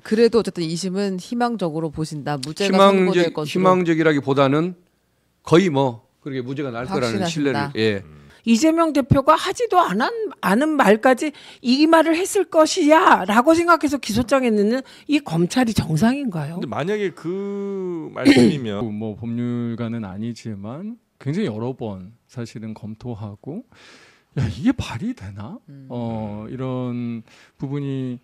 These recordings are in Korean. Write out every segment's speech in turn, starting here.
그래도 어쨌든 2심은 희망적으로 보신다. 무죄가 선고될 것으로. 희망적이라기보다는 거의 뭐 그렇게 무죄가 날 거라는 신뢰를. 예. 이재명 대표가 하지도 않은 말까지 이 말을 했을 것이야라고 생각해서 기소장에 넣는 이 검찰이 정상인가요? 근데 만약에 그 말씀이면 뭐 법률가는 아니지만 굉장히 여러 번 사실은 검토하고 야 이게 발이 되나? 이런 부분이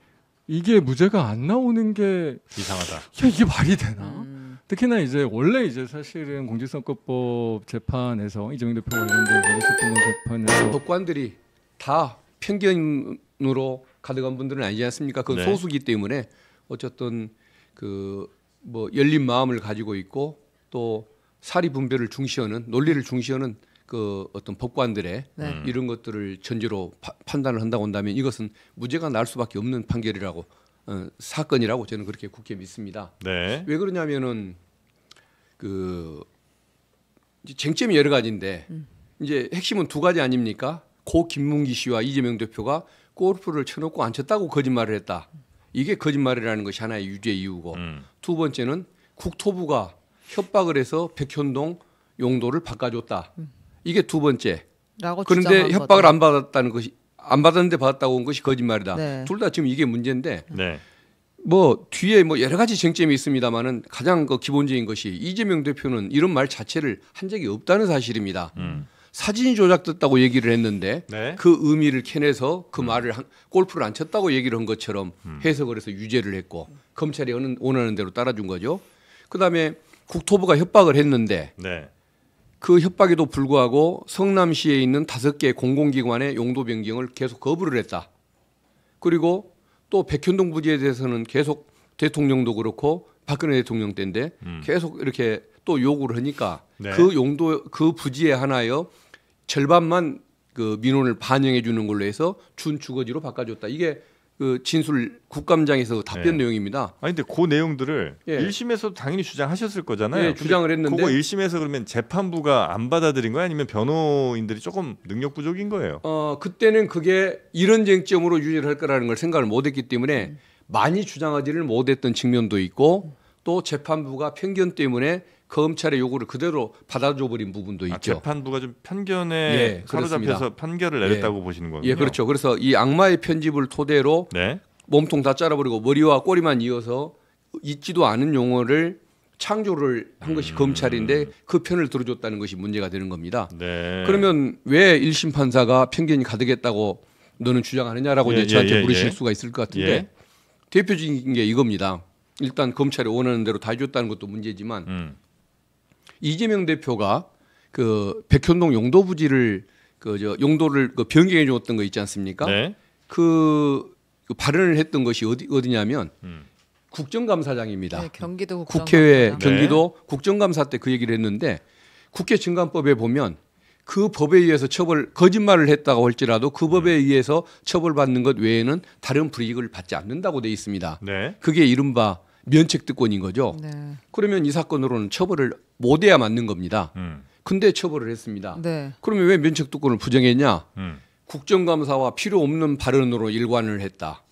이게 무죄가 안 나오는 게 이상하다. 야 이게 말이 되나? 특히나 이제 원래 이제 사실은 공직선거법 재판에서 이재명 대표 관련된 공직선거법 재판에서 법관들이 다 편견으로 가득한 분들은 아니지 않습니까? 그건 네. 소수기 때문에 어쨌든 그 뭐 열린 마음을 가지고 있고 또 사리 분별을 중시하는 논리를 중시하는 그 어떤 법관들의 이런 것들을 전제로 판단을 한다고 한다면 이것은 무죄가 날 수밖에 없는 판결이라고 사건이라고 저는 그렇게 굳게 믿습니다. 네. 왜 그러냐면은 그 쟁점이 여러 가지인데 이제 핵심은 두 가지 아닙니까? 고 김문기 씨와 이재명 대표가 골프를 쳐놓고 안 쳤다고 거짓말을 했다. 이게 거짓말이라는 것이 하나의 유죄 이유고 두 번째는 국토부가 협박을 해서 백현동 용도를 바꿔줬다. 이게 두 번째. 그런데 협박을 안 받았다는 것이 안 받았는데 받았다고 온 것이 거짓말이다. 네. 둘 다 지금 이게 문제인데 네. 뭐 뒤에 뭐 여러 가지 쟁점이 있습니다만은 가장 그 기본적인 것이 이재명 대표는 이런 말 자체를 한 적이 없다는 사실입니다. 사진이 조작됐다고 얘기를 했는데 네. 그 의미를 캐내서 그 말을 골프를 안 쳤다고 얘기를 한 것처럼 해석을 해서 유죄를 했고 검찰이 원하는 대로 따라준 거죠. 그다음에 국토부가 협박을 했는데 네. 그 협박에도 불구하고 성남시에 있는 5개 공공기관의 용도 변경을 계속 거부를 했다. 그리고 또 백현동 부지에 대해서는 계속 대통령도 그렇고 박근혜 대통령 때인데 계속 이렇게 또 요구를 하니까 네. 그 용도 그 부지에 하나여 절반만 그 민원을 반영해 주는 걸로 해서 준 주거지로 바꿔줬다. 이게 그 진술 국감장에서 답변 네. 내용입니다. 아니 근데 그 내용들을 예. 1심에서도 당연히 주장하셨을 거잖아요. 예, 주장을 했는데 그거 1심에서 그러면 재판부가 안 받아들인 거야? 아니면 변호인들이 조금 능력 부족인 거예요? 그때는 그게 이런 쟁점으로 유죄를 할 거라는 걸 생각을 못했기 때문에 많이 주장하지를 못했던 측면도 있고 또 재판부가 편견 때문에 검찰의 요구를 그대로 받아줘 버린 부분도 있죠. 재판부가 좀 편견에 예, 사로잡혀서 그렇습니다. 판결을 내렸다고 보시는 거군요. 예, 그렇죠. 그래서 이 악마의 편집을 토대로 네. 몸통 다 잘라버리고 머리와 꼬리만 이어서 있지도 않은 용어를 창조를 한 것이 검찰인데 그 편을 들어줬다는 것이 문제가 되는 겁니다. 네. 그러면 왜 1심 판사가 편견이 가득했다고 너는 주장하느냐라고 이제 저한테 물으실 수가 있을 것 같은데 예. 대표적인 게 이겁니다. 일단 검찰이 원하는 대로 다 해줬다는 것도 문제지만 이재명 대표가 그 백현동 용도 부지를 용도를 변경해 줬던 거 있지 않습니까? 네. 그 발언을 했던 것이 어디냐면 국정감사장입니다. 네, 경기도 국정감사장. 국회에 네. 경기도 국정감사 때 그 얘기를 했는데 국회 증감법에 보면 그 법에 의해서 거짓말을 했다고 할지라도 그 법에 의해서 처벌받는 것 외에는 다른 불이익을 받지 않는다고 돼 있습니다. 네. 그게 이른바 면책특권인 거죠. 네. 그러면 이 사건으로는 처벌을 못해야 맞는 겁니다. 근데 처벌을 했습니다. 네. 그러면 왜 면책특권을 부정했냐? 음. 국정감사와 필요 없는 발언으로 일관을 했다.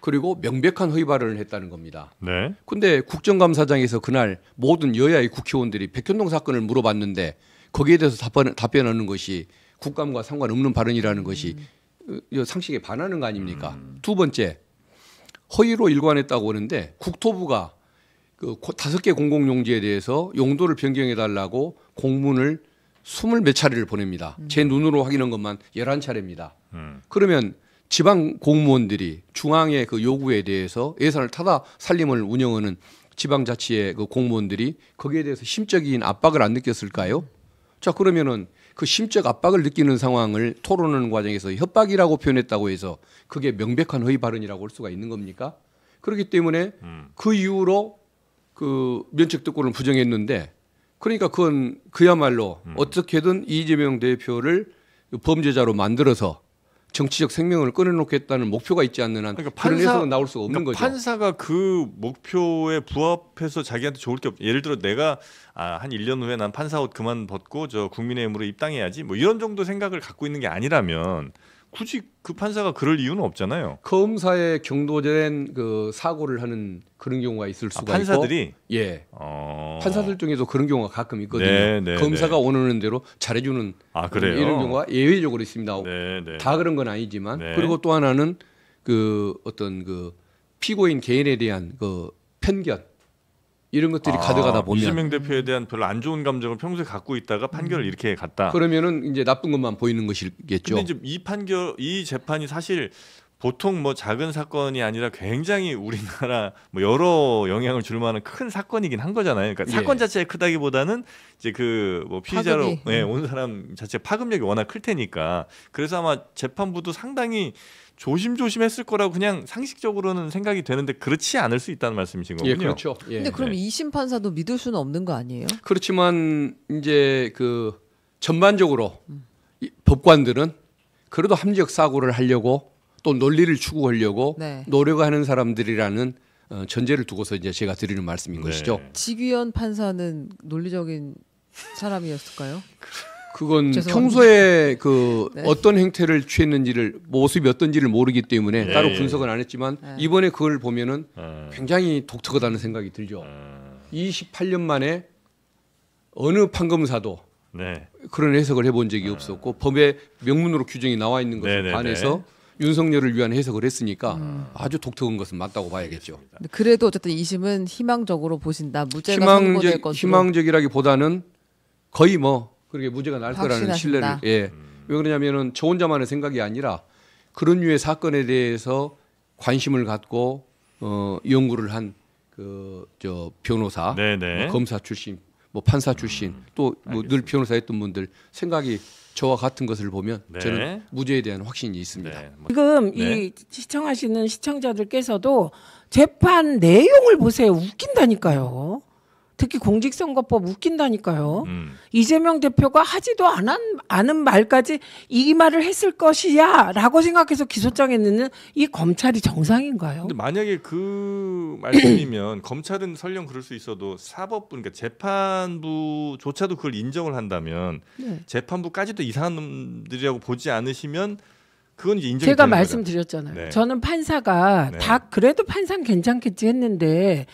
그리고 명백한 허위 발언을 했다는 겁니다. 네. 근데 국정감사장에서 그날 모든 여야의 국회의원들이 백현동 사건을 물어봤는데 거기에 대해서 답변하는 것이 국감과 상관없는 발언이라는 것이 상식에 반하는 거 아닙니까? 두 번째, 허위로 일관했다고 하는데 국토부가 그 5개 공공용지에 대해서 용도를 변경해달라고 공문을 20몇 차례를 보냅니다. 제 눈으로 확인한 것만 11차례입니다. 그러면 지방 공무원들이 중앙의 그 요구에 대해서 예산을 타다 살림을 운영하는 지방자치의 그 공무원들이 거기에 대해서 심적인 압박을 안 느꼈을까요? 자, 그러면은 그 심적 압박을 느끼는 상황을 토론하는 과정에서 협박이라고 표현했다고 해서 그게 명백한 허위 발언이라고 할 수가 있는 겁니까? 그렇기 때문에 그 이후로 그 면책특권을 부정했는데 그러니까 그건 그야말로 어떻게든 이재명 대표를 범죄자로 만들어서 정치적 생명을 끊어놓겠다는 목표가 있지 않는 한 그러니까 그런 해석은 나올 수가 없는 거죠. 판사가 그 목표에 부합해서 자기한테 좋을 게 예를 들어 내가 한 1년 후에 난 판사 옷 그만 벗고 저 국민의힘으로 입당해야지 뭐 이런 정도 생각을 갖고 있는 게 아니라면 굳이 그 판사가 그럴 이유는 없잖아요. 검사에 경도된 그 사고를 하는 그런 경우가 있을 수가 판사들이? 있고, 예, 판사들 중에도 그런 경우가 가끔 있거든요. 네, 검사가 원하는 대로 잘해주는 그래요? 이런 경우가 예외적으로 있습니다. 네. 다 그런 건 아니지만 네. 그리고 또 하나는 그 어떤 그 피고인 개인에 대한 그 편견 이런 것들이 가득하다 보면 이재명 대표에 대한 별로 안 좋은 감정을 평소에 갖고 있다가 판결을 이렇게 갔다. 그러면은 이제 나쁜 것만 보이는 것이겠죠. 근데 이제 이 재판이 사실 보통 뭐 작은 사건이 아니라 굉장히 우리나라 뭐 여러 영향을 줄 만한 큰 사건이긴 한 거잖아요. 그러니까 사건 자체가 크다기보다는 이제 그 뭐 피의자로 온 사람 자체 파급력이 워낙 클 테니까 그래서 아마 재판부도 상당히 조심조심했을 거라고 그냥 상식적으로는 생각이 되는데 그렇지 않을 수 있다는 말씀이신 거군요. 예, 그렇죠. 예. 근데 그럼 2심 판사도 믿을 수는 없는 거 아니에요? 그렇지만 이제 그 전반적으로 이 법관들은 그래도 합리적 사고를 하려고 또 논리를 추구하려고 네. 노력하는 사람들이라는 전제를 두고서 이제 제가 드리는 말씀인 것이죠. 지귀현 판사는 논리적인 사람이었을까요? 그건 죄송합니다. 평소에 그 네. 어떤 행태를 취했는지를 모습이 어떤지를 모르기 때문에 네. 따로 분석은 안 했지만 이번에 그걸 보면은 네. 굉장히 독특하다는 생각이 들죠. 28년 만에 어느 판검사도 네. 그런 해석을 해본 적이 없었고 법에 명문으로 규정이 나와 있는 것에 네네네. 반해서 윤석열을 위한 해석을 했으니까 아주 독특한 것은 맞다고 봐야겠죠. 근데 그래도 어쨌든 2심은 희망적으로 보신다. 무죄가 선고될 것으로. 희망적이라기보다는 거의 뭐 그렇게 무죄가 날 거라는 확신하신다. 신뢰를 왜 그러냐면은 저 혼자만의 생각이 아니라 그런 류의 사건에 대해서 관심을 갖고 연구를 한 그 저 변호사, 네네. 뭐 검사 출신, 뭐 판사 출신 또 뭐 늘 변호사했던 분들 생각이 저와 같은 것을 보면 네. 저는 무죄에 대한 확신이 있습니다. 네. 지금 네. 이 시청하시는 시청자들께서도 재판 내용을 보세요. 웃긴다니까요. 특히 공직선거법 웃긴다니까요. 이재명 대표가 하지도 않은 말까지 이 말을 했을 것이야 라고 생각해서 기소장에 넣는 이 검찰이 정상인가요? 근데 만약에 그 말씀이면 검찰은 설령 그럴 수 있어도 사법부 그러니까 재판부조차도 그걸 인정을 한다면 네. 재판부까지도 이상한 놈들이라고 보지 않으시면 그건 이제 인정이 제가 되는 말씀드렸잖아요. 네. 저는 판사가 네. 다 그래도 판사는 괜찮겠지 했는데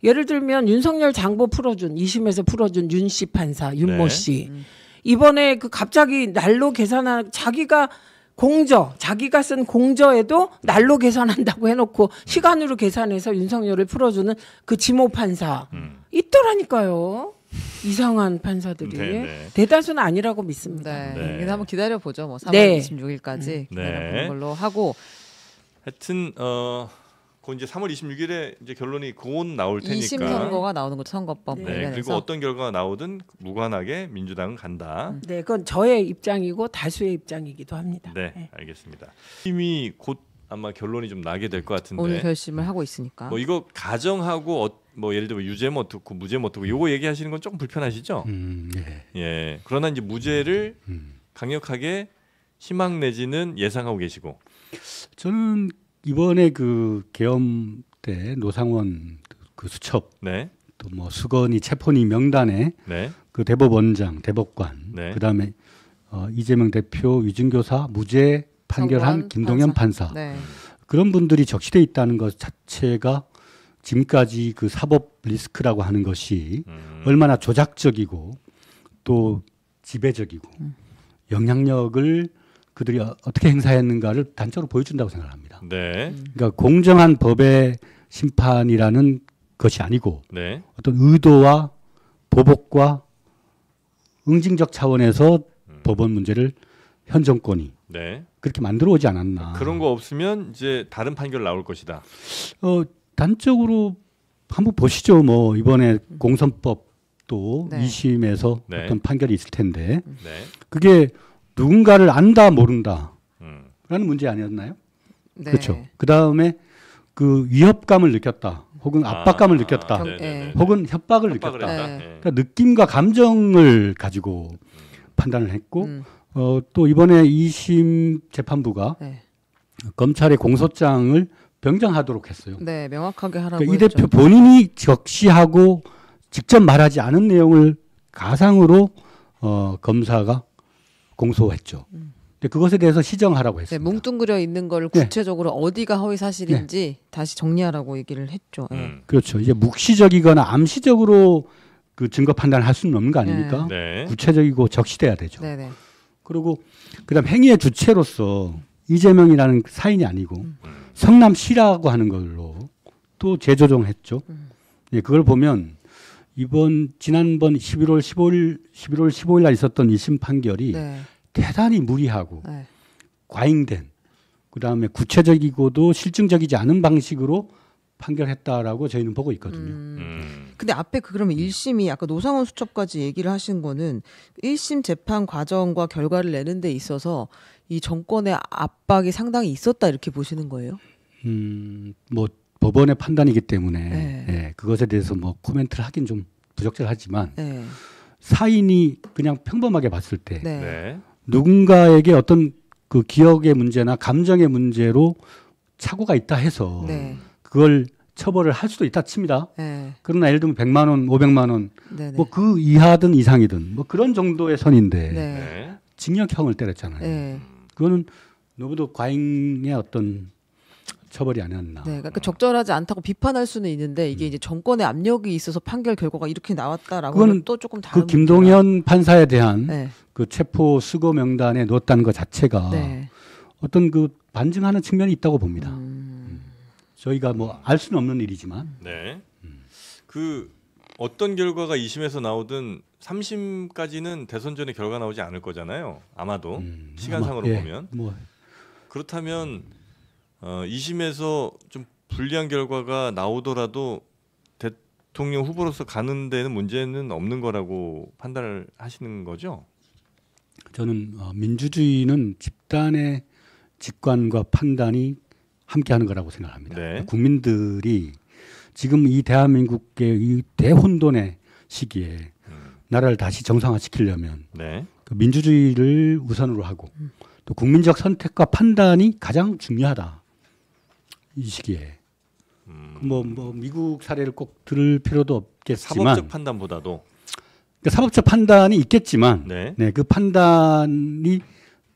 예를 들면 윤석열 장보 풀어준 2심에서 풀어준 윤씨 판사 윤모 네. 씨 이번에 그 갑자기 날로 계산한 자기가 자기가 쓴 공저에도 날로 계산한다고 해놓고 시간으로 계산해서 윤석열을 풀어주는 그 지모 판사 있더라니까요. 이상한 판사들이 네, 네. 대다수는 아니라고 믿습니다. 네. 네. 그래서 한번 기다려 보죠. 뭐 3월 네. 26일까지 기다려보는 네. 걸로 하고 하여튼 그 이제 3월 26일에 이제 결론이 곧 나올 테니까. 2심 선고가 나오는 거죠. 선거법 네. 관련해서. 그리고 어떤 결과가 나오든 무관하게 민주당은 간다. 네, 그건 저의 입장이고 다수의 입장이기도 합니다. 네, 알겠습니다. 이미 곧 아마 결론이 좀 나게 될 것 같은데. 오늘 결심을 하고 있으니까. 뭐 이거 가정하고 뭐 예를 들어 유죄 뭐 어떻고 무죄 뭐 어떻고 요거 얘기하시는 건 조금 불편하시죠? 네. 예. 그러나 이제 무죄를 강력하게 희망 내지는 예상하고 계시고. 저는 이번에 그 계엄 때 노상원 그 수첩 네. 또 뭐 수건이 체포니 명단에 네. 그 대법원장, 대법관, 네. 그다음에 이재명 대표, 유증교사 무죄 판결한 선고한 김동연 판사. 네. 그런 분들이 적시돼 있다는 것 자체가 지금까지 그 사법 리스크라고 하는 것이 얼마나 조작적이고 또 지배적이고 영향력을 그들이 어떻게 행사했는가를 단적으로 보여준다고 생각합니다. 네. 그러니까 공정한 법의 심판이라는 것이 아니고 네. 어떤 의도와 보복과 응징적 차원에서 법원 문제를 현 정권이 네. 그렇게 만들어 오지 않았나. 그런 거 없으면 이제 다른 판결 나올 것이다. 단적으로 한번 보시죠. 뭐 이번에 공선법도 네. 2심에서 네. 어떤 판결이 있을 텐데 네. 그게 누군가를 안다 모른다라는 음. 문제 아니었나요? 네. 그렇죠. 그 다음에 그 위협감을 느꼈다, 혹은 압박감을 느꼈다, 네네네. 혹은 협박을 협박을 느꼈다. 했다. 네. 네. 그러니까 느낌과 감정을 가지고 판단을 했고 음. 또 이번에 2심 재판부가 네. 검찰의 공소장을 변경하도록 했어요. 네, 명확하게 하라고 그러니까 이 했죠. 대표 본인이 적시하고 직접 말하지 않은 내용을 가상으로 검사가 공소했죠. 근데 그것에 대해서 시정하라고 네, 했습니다. 뭉뚱그려 있는 걸 네. 구체적으로 어디가 허위 사실인지 다시 정리하라고 얘기를 했죠. 네. 그렇죠. 이제 묵시적이거나 암시적으로 그 증거 판단을 할 수는 없는 거 아닙니까? 네. 구체적이고 적시돼야 되죠. 네네. 그리고 그다음 행위의 주체로서 이재명이라는 사인이 아니고 성남시라고 하는 걸로 또 재조정했죠. 예, 그걸 보면 지난번 11월 15일 날 있었던 1심 판결이 네. 대단히 무리하고 네. 과잉된 그다음에 구체적이고도 실증적이지 않은 방식으로 판결했다라고 저희는 보고 있거든요. 근데 앞에 그러면 1심이 아까 노상원 수첩까지 얘기를 하신 거는 1심 재판 과정과 결과를 내는 데 있어서 이 정권의 압박이 상당히 있었다 이렇게 보시는 거예요? 뭐 법원의 판단이기 때문에 네. 예, 그것에 대해서 뭐 코멘트를 하긴 좀 부적절하지만 네. 사인이 그냥 평범하게 봤을 때 네. 네. 누군가에게 어떤 그 기억의 문제나 감정의 문제로 착오가 있다 해서 네. 그걸 처벌을 할 수도 있다 칩니다. 네. 그러나 예를 들면 100만 원, 500만 원, 네. 뭐 그 이하든 이상이든 뭐 그런 정도의 선인데 네. 네. 징역형을 때렸잖아요. 네. 그거는 너무도 과잉의 어떤 처벌이 아니었나. 네, 그러니까 적절하지 않다고 비판할 수는 있는데 이게 이제 정권의 압력이 있어서 판결 결과가 이렇게 나왔다라고 그거는 하면 또 조금 다른 그 김동현 판사에 대한 문제라. 네. 그 체포 수거 명단에 넣었다는 것 자체가 네. 어떤 그 반증하는 측면이 있다고 봅니다. 저희가 뭐 알 수는 없는 일이지만 네. 그 어떤 결과가 2심에서 나오든 3심까지는 대선 전에 결과 나오지 않을 거잖아요. 아마도 시간상으로 예, 보면. 뭐 그렇다면 2심에서 좀 불리한 결과가 나오더라도 대통령 후보로서 가는 데는 문제는 없는 거라고 판단을 하시는 거죠? 저는 민주주의는 집단의 직관과 판단이 함께하는 거라고 생각합니다. 네. 국민들이 지금 이 대한민국의 이 대혼돈의 시기에 나라를 다시 정상화시키려면 네. 그 민주주의를 우선으로 하고 또 국민적 선택과 판단이 가장 중요하다. 이 시기에 뭐 미국 사례를 꼭 들을 필요도 없겠지만 사법적 판단보다도 그러니까 사법적 판단이 있겠지만 네. 네, 그 판단이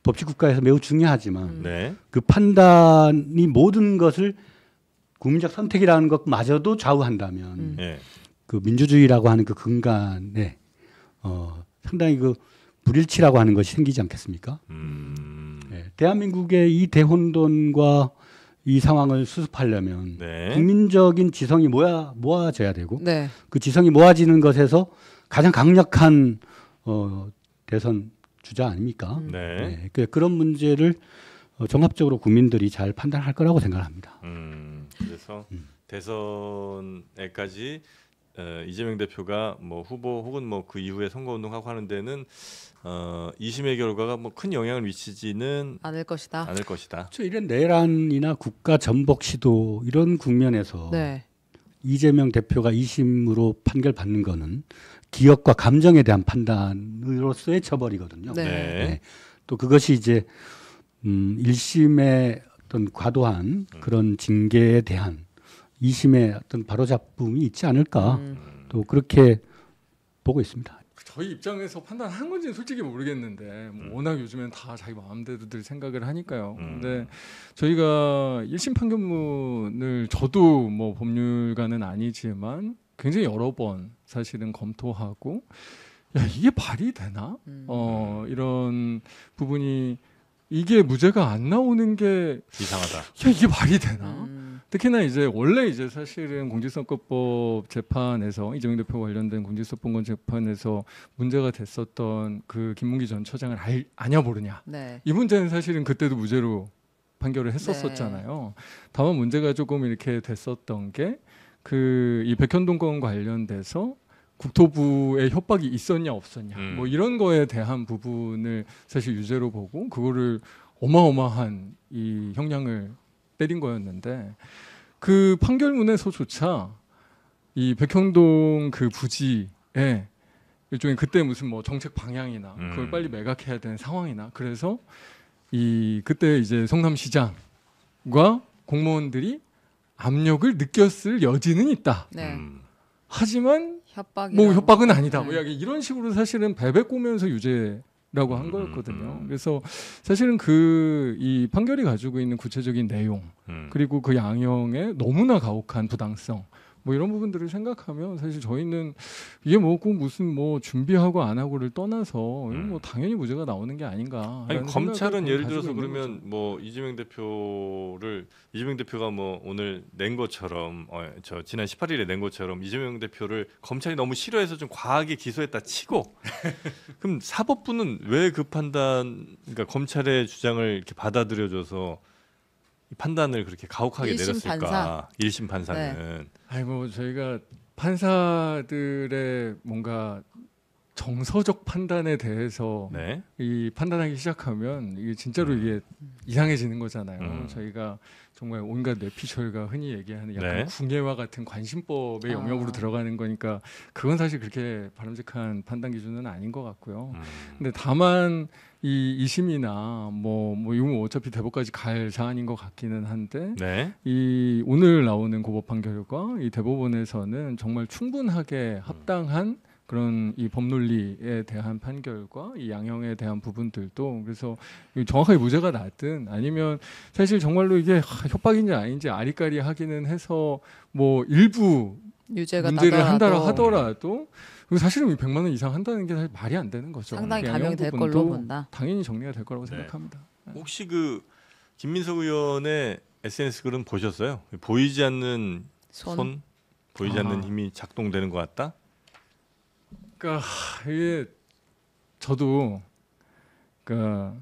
법치 국가에서 매우 중요하지만 네. 그 판단이 모든 것을 국민적 선택이라는 것마저도 좌우한다면 네. 그 민주주의라고 하는 그 근간에 상당히 그 불일치라고 하는 것이 생기지 않겠습니까? 네, 대한민국의 이 대혼돈과 이 상황을 수습하려면 네. 국민적인 지성이 모아져야 되고 네. 그 지성이 모아지는 것에서 가장 강력한 대선 주자 아닙니까? 네. 네, 그런 문제를 종합적으로 국민들이 잘 판단할 거라고 생각합니다. 그래서 대선에까지 이재명 대표가 뭐 후보 혹은 뭐 그 이후에 선거운동하고 하는 데는 2심의 결과가 뭐 큰 영향을 미치지는 않을 것이다. 않을 것이다. 저 이런 내란이나 국가 전복 시도 이런 국면에서 네. 이재명 대표가 2심으로 판결받는 거는 기억과 감정에 대한 판단으로서의 처벌이거든요. 네. 네. 또 그것이 이제 1심의 어떤 과도한 그런 징계에 대한 2심의 어떤 바로잡음이 있지 않을까 또 그렇게 보고 있습니다. 저희 입장에서 판단한 건지는 솔직히 모르겠는데 뭐 워낙 요즘엔 다 자기 마음대로들 생각을 하니까요. 근데 저희가 1심 판결문을 저도 뭐 법률가는 아니지만 굉장히 여러 번 사실은 검토하고 야 이게 말이 되나? 이런 부분이 이게 무죄가 안 나오는 게 이상하다. 야 이게 말이 되나? 특히나 이제 원래 이제 사실은 공직선거법 재판에서 이재명 대표 관련된 공직선거법 재판에서 문제가 됐었던 그 김문기 전 처장을 아냐 모르냐? 네. 이 문제는 사실은 그때도 무죄로 판결을 했었었잖아요. 다만 문제가 조금 이렇게 됐었던 게 그 이 백현동 건 관련돼서 국토부의 협박이 있었냐 없었냐 뭐 이런 거에 대한 부분을 사실 유죄로 보고 그거를 어마어마한 이 형량을 때린 거였는데 그 판결문에서조차 이 백현동 그 부지에 일종의 그때 무슨 뭐 정책 방향이나 그걸 빨리 매각해야 되는 상황이나 그래서 이 그때 이제 성남시장과 공무원들이 압력을 느꼈을 여지는 있다. 네. 하지만 협박이 뭐 협박은 아니다. 뭐 이런 식으로 사실은 배배 꼬면서 유죄 라고 한 거였거든요. 그래서 사실은 그 이 판결이 가지고 있는 구체적인 내용 그리고 그 양형의 너무나 가혹한 부당성 뭐 이런 부분들을 생각하면 사실 저희는 이게 뭐 꼭 무슨 뭐 준비하고 안 하고를 떠나서 이건 뭐 당연히 무죄가 나오는 게 아닌가. 아니 검찰은 예를 들어서 그러면 뭐 이재명 대표가 뭐 오늘 낸 것처럼 저 지난 18일에 낸 것처럼 이재명 대표를 검찰이 너무 싫어해서 좀 과하게 기소했다 치고 그럼 사법부는 왜 그 판단 그러니까 검찰의 주장을 이렇게 받아들여줘서 이 판단을 그렇게 가혹하게 1심 내렸을까? 판사. 1심 판사는 네. 아니 뭐 저희가 판사들의 뭔가 정서적 판단에 대해서 네. 이 판단하기 시작하면 이게 진짜로 이게 이상해지는 거잖아요. 저희가 정말 온갖 뇌피셜과 흔히 얘기하는 약간 네. 궁예와 같은 관심법의 영역으로 들어가는 거니까 그건 사실 그렇게 바람직한 판단 기준은 아닌 것 같고요. 근데 다만 이 2심이나 뭐 이건 어차피 대법까지 갈 사안인 것 같기는 한데 네. 이 오늘 나오는 고법 판결과 이 대법원에서는 정말 충분하게 합당한 그런 이 법논리에 대한 판결과 이 양형에 대한 부분들도 그래서 정확하게 무죄가 났든 아니면 사실 정말로 이게 협박인지 아닌지 아리까리하기는 해서 뭐 일부 유죄가 문제를 나더라도 한다라 하더라도 사실은 100만 원 이상 한다는 게 사실 말이 안 되는 거죠. 상당히 양형 감형될 부분도 걸로 본다. 당연히 정리가 될 거라고 네. 생각합니다. 혹시 그 김민석 의원의 SNS 글은 보셨어요? 보이지 않는 손 보이지 않는 힘이 작동되는 것 같다. 그러니까 이게 저도 그러니까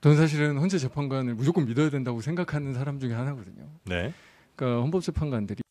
저는 사실은 헌재 재판관을 무조건 믿어야 된다고 생각하는 사람 중에 하나거든요. 네. 그러니까 헌법재판관들이